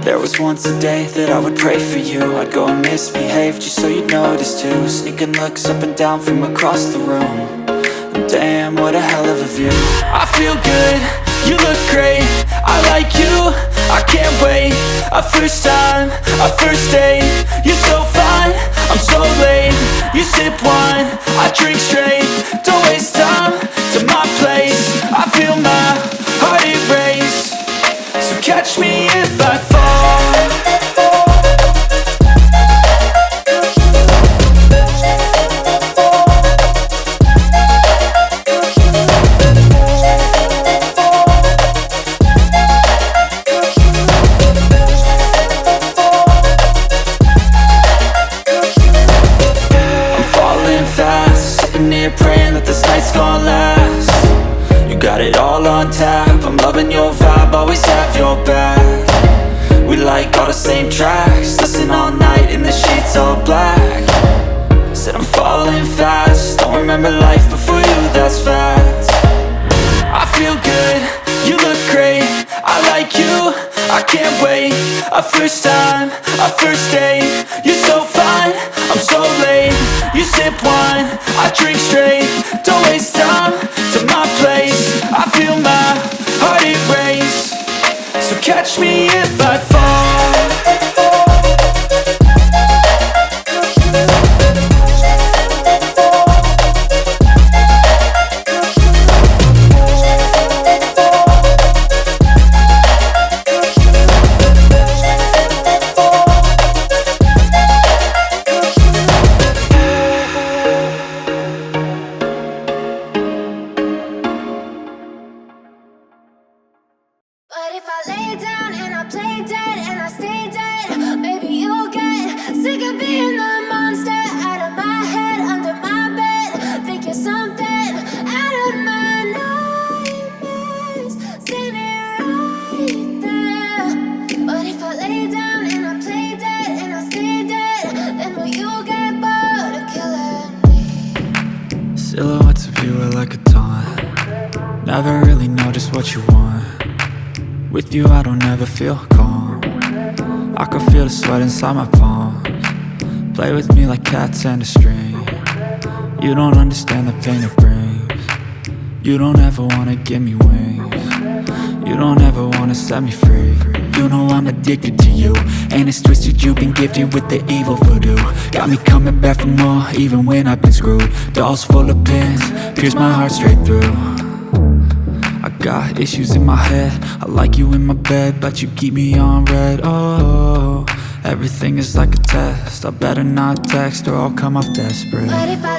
There was once a day that I would pray for you. I'd go and misbehave just so you'd notice too. Sneaking looks up and down from across the room. And damn, what a hell of a view. I feel good, you look great, I like you, I can't wait. A first time, a first date. You're so fine, I'm so late. You sip wine, I drink straight. Don't waste time to my place. I feel my heart erase. So catch me if I fall. Praying that this night's gonna last. You got it all on tap, I'm loving your vibe, always have your back. We like all the same tracks, listen all night in the sheets all black. Said I'm falling fast, don't remember life before you, that's fact. I feel good, you look great, I like you, I can't wait. A first time, a first date. You're so fine, I'm so late. You sip wine, I drink straight. Don't waste time to my place. I feel my heart erase. So catch me if I fall. But if I lay down and I play dead and I stay dead, maybe you'll get sick of being the monster out of my head, under my bed. Think you're something out of my nightmares, standing right there. But if I lay down and I play dead and I stay dead, then will you get bored of killing me? Silhouettes of you are like a taunt. Never really know just what you want. With you I don't ever feel calm. I can feel the sweat inside my palms. Play with me like cats and a string. You don't understand the pain it brings. You don't ever wanna give me wings. You don't ever wanna set me free. You know I'm addicted to you, and it's twisted, you've been gifted with the evil voodoo. Got me coming back for more, even when I've been screwed. Dolls full of pins, pierce my heart straight through. I got issues in my head, I like you in my bed, but you keep me on red. Oh, everything is like a test, I better not text or I'll come off desperate. But if I